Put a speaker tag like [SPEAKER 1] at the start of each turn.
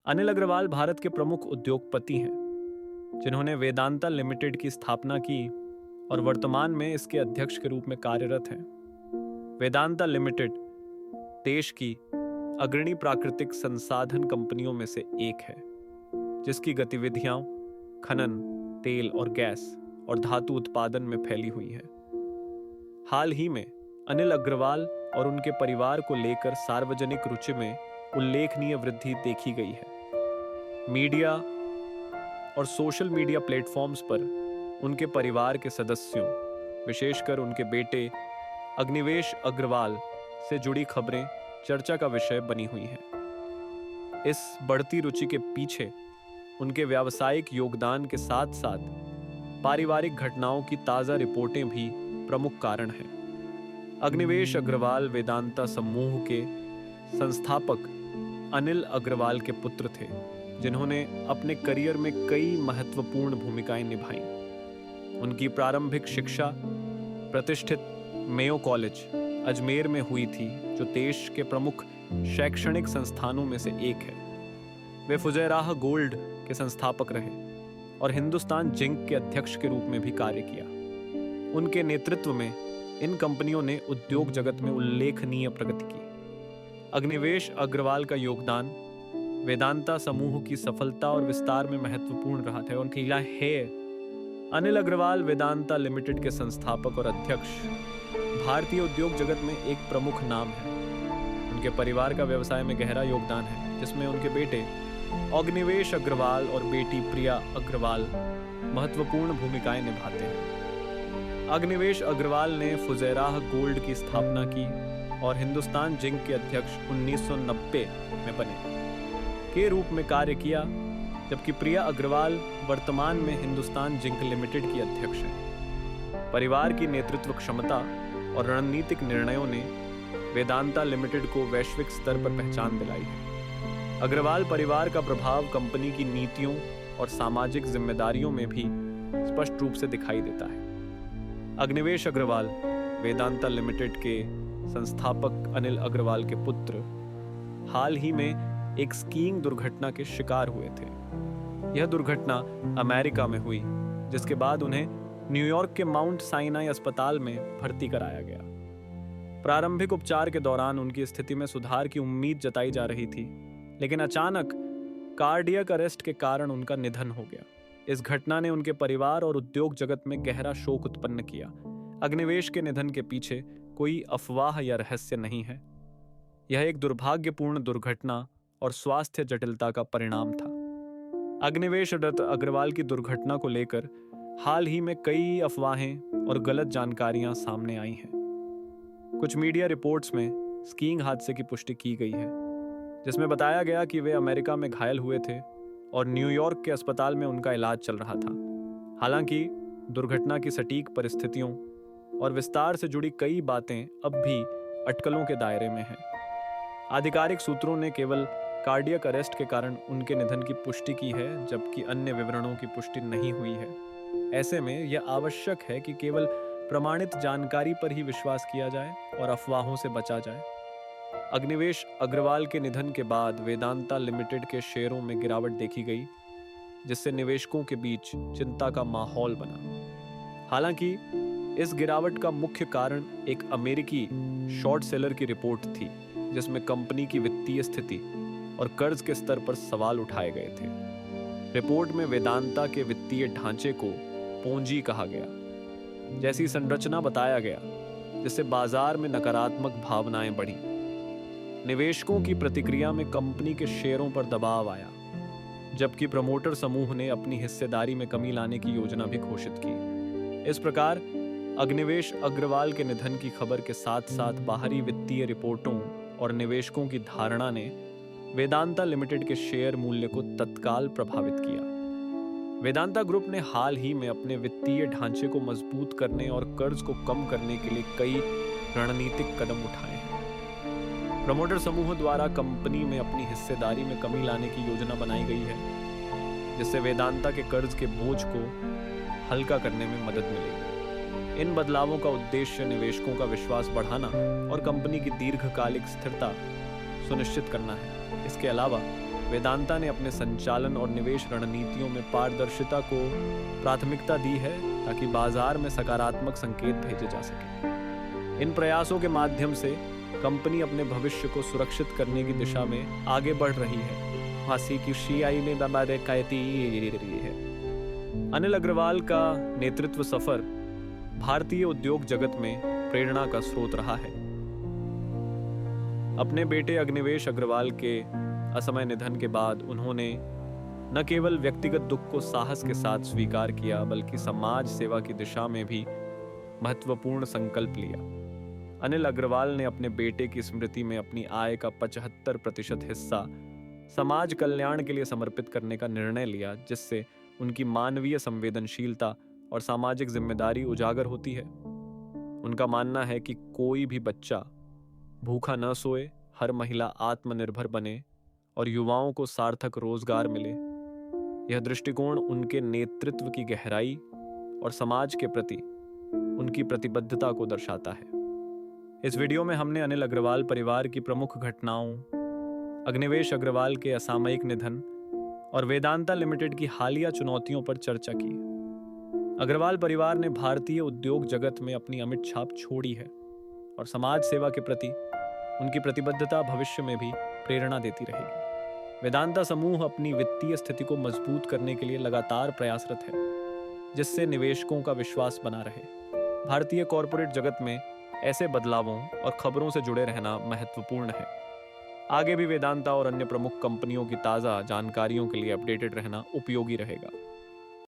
[SPEAKER 1] अनिल अग्रवाल भारत के प्रमुख उद्योगपति हैं, जिन्होंने वेदांता लिमिटेड की स्थापना की और वर्तमान में इसके अध्यक्ष के रूप में कार्यरत हैं। वेदांता लिमिटेड देश की अग्रणी प्राकृतिक संसाधन कंपनियों में से एक है, जिसकी गतिविधियां खनन, तेल और गैस और धातु उत्पादन में फैली हुई हैं। हाल ही में अनिल अग्रवाल और उनके परिवार को लेकर सार्वजनिक रुचि में उल्लेखनीय वृद्धि देखी गई है। मीडिया और सोशल मीडिया प्लेटफॉर्म्स पर उनके परिवार के सदस्यों, विशेषकर उनके बेटे अग्निवेश अग्रवाल से जुड़ी खबरें चर्चा का विषय बनी हुई हैं। इस बढ़ती रुचि के पीछे उनके व्यावसायिक योगदान के साथ साथ पारिवारिक घटनाओं की ताज़ा रिपोर्टें भी प्रमुख कारण हैं। अग्निवेश अग्रवाल वेदांता समूह के संस्थापक अनिल अग्रवाल के पुत्र थे, जिन्होंने अपने करियर में कई महत्वपूर्ण भूमिकाएं निभाईं। उनकी प्रारंभिक शिक्षा प्रतिष्ठित मेयो कॉलेज अजमेर में हुई थी, जो देश के प्रमुख शैक्षणिक संस्थानों में से एक है। वे फुजैराह गोल्ड के संस्थापक रहे और हिंदुस्तान जिंक के अध्यक्ष के रूप में भी कार्य किया। उनके नेतृत्व में इन कंपनियों ने उद्योग जगत में उल्लेखनीय प्रगति की। अग्निवेश अग्रवाल का योगदान वेदांता समूह की सफलता और विस्तार में महत्वपूर्ण रहा था। उनकी है अनिल अग्रवाल वेदांता लिमिटेड के संस्थापक और अध्यक्ष भारतीय उद्योग जगत में एक प्रमुख नाम है। उनके परिवार का व्यवसाय में गहरा योगदान है, जिसमें उनके बेटे अग्निवेश अग्रवाल और बेटी प्रिया अग्रवाल महत्वपूर्ण भूमिकाएं निभाते हैं। अग्निवेश अग्रवाल ने फुजैराह गोल्ड की स्थापना की और हिंदुस्तान जिंक के अध्यक्ष 1990 में बने के रूप में कार्य किया, जबकि प्रिया अग्रवाल वर्तमान में हिंदुस्तान जिंक लिमिटेड की अध्यक्ष हैं। परिवार की नेतृत्व क्षमता और रणनीतिक निर्णयों ने वेदांता लिमिटेड को वैश्विक स्तर पर पहचान दिलाई है। अग्रवाल परिवार का प्रभाव कंपनी की नीतियों और सामाजिक जिम्मेदारियों में भी स्पष्ट रूप से दिखाई देता है। अग्निवेश अग्रवाल वेदांता लिमिटेड के संस्थापक अनिल अग्रवाल के पुत्र हाल ही में एक स्कीइंग दुर्घटना के शिकार हुए थे। यह दुर्घटना अमेरिका में हुई, जिसके बाद उन्हें न्यूयॉर्क के माउंट साइनाई अस्पताल में भर्ती कराया गया। प्रारंभिक उपचार के दौरान उनकी स्थिति में सुधार की उम्मीद जताई जा रही थी, लेकिन अचानक कार्डियक अरेस्ट के कारण उनका निधन हो गया। इस घटना ने उनके परिवार और उद्योग जगत में गहरा शोक उत्पन्न किया। अग्निवेश के निधन के पीछे कोई अफवाह या रहस्य नहीं है। यह एक दुर्भाग्यपूर्ण दुर्घटना और स्वास्थ्य जटिलता का परिणाम था। अग्निवेश दत्त अग्रवाल की दुर्घटना को लेकर हाल ही में कई अफवाहें और गलत जानकारियां सामने आई हैं। कुछ मीडिया रिपोर्ट्स में स्कीइंग हादसे की पुष्टि की गई है, जिसमें बताया गया कि वे अमेरिका में घायल हुए थे और न्यूयॉर्क के अस्पताल में उनका इलाज चल रहा था। हालांकि दुर्घटना की सटीक परिस्थितियों और विस्तार से जुड़ी कई बातें अब भी अटकलों के दायरे में हैं। आधिकारिक सूत्रों ने केवल कार्डियक अरेस्ट के कारण उनके निधन की पुष्टि की है, जबकि अन्य विवरणों की पुष्टि नहीं हुई है। ऐसे में यह आवश्यक है कि केवल प्रमाणित जानकारी पर ही विश्वास किया जाए और अफवाहों से बचा जाए। अग्निवेश अग्रवाल के निधन के बाद वेदांता लिमिटेड के शेयरों में गिरावट देखी गई, जिससे निवेशकों के बीच चिंता का माहौल बना। हालांकि इस गिरावट का मुख्य कारण एक अमेरिकी शॉर्ट सेलर की रिपोर्ट थी, जिसमें कंपनी की वित्तीय स्थिति और कर्ज के स्तर पर सवाल उठाए गए थे। रिपोर्ट में वेदांता के वित्तीय ढांचे को पूंजी कहा गया जैसी संरचना बताया गया, जिससे बाजार में नकारात्मक भावनाएं बढ़ी। निवेशकों की प्रतिक्रिया में कंपनी के शेयरों पर दबाव आया, जबकि प्रमोटर समूह ने अपनी हिस्सेदारी में कमी लाने की योजना भी घोषित की। इस प्रकार अग्निवेश अग्रवाल के निधन की खबर के साथ साथ बाहरी वित्तीय रिपोर्टों और निवेशकों की धारणा ने वेदांता लिमिटेड के शेयर मूल्य को तत्काल प्रभावित किया। वेदांता ग्रुप ने हाल ही में अपने वित्तीय ढांचे को मजबूत करने और कर्ज को कम करने के लिए कई रणनीतिक कदम उठाए हैं। प्रमोटर समूह द्वारा कंपनी में अपनी हिस्सेदारी में कमी लाने की योजना बनाई गई है, जिससे वेदांता के कर्ज के बोझ को हल्का करने में मदद मिलेगी। इन बदलावों का उद्देश्य निवेशकों का विश्वास बढ़ाना और कंपनी की दीर्घकालिक स्थिरता सुनिश्चित करना है। इसके अलावा वेदांता ने अपने संचालन और निवेश रणनीतियों में पारदर्शिता को प्राथमिकता दी है ताकि बाजार में सकारात्मक संकेत भेजे जा सके। इन प्रयासों के माध्यम से कंपनी अपने भविष्य को सुरक्षित करने की दिशा में आगे बढ़ रही है। अनिल अग्रवाल का नेतृत्व सफर भारतीय उद्योग जगत में प्रेरणा का स्रोत रहा है। अपने बेटे अग्निवेश अग्रवाल के असमय निधन के बाद उन्होंने न केवल व्यक्तिगत दुख को साहस के साथ स्वीकार किया बल्कि समाज सेवा की दिशा में भी महत्वपूर्ण संकल्प लिया। अनिल अग्रवाल ने अपने बेटे की स्मृति में अपनी आय का 75% हिस्सा समाज कल्याण के लिए समर्पित करने का निर्णय लिया, जिससे उनकी मानवीय संवेदनशीलता और सामाजिक जिम्मेदारी उजागर होती है। उनका मानना है कि कोई भी बच्चा भूखा न सोए, हर महिला आत्मनिर्भर बने और युवाओं को सार्थक रोजगार मिले। यह दृष्टिकोण उनके नेतृत्व की गहराई और समाज के प्रति उनकी प्रतिबद्धता को दर्शाता है। इस वीडियो में हमने अनिल अग्रवाल परिवार की प्रमुख घटनाओं, अग्निवेश अग्रवाल के असामयिक निधन और वेदांता लिमिटेड की हालिया चुनौतियों पर चर्चा की। अग्रवाल परिवार ने भारतीय उद्योग जगत में अपनी अमिट छाप छोड़ी है और समाज सेवा के प्रति उनकी प्रतिबद्धता भविष्य में भी प्रेरणा देती रहेगी। वेदांता समूह अपनी वित्तीय स्थिति को मजबूत करने के लिए लगातार प्रयासरत है, जिससे निवेशकों का विश्वास बना रहे। भारतीय कॉरपोरेट जगत में ऐसे बदलावों और खबरों से जुड़े रहना महत्वपूर्ण है। आगे भी वेदांता और अन्य प्रमुख कंपनियों की ताज़ा जानकारियों के लिए अपडेटेड रहना उपयोगी रहेगा।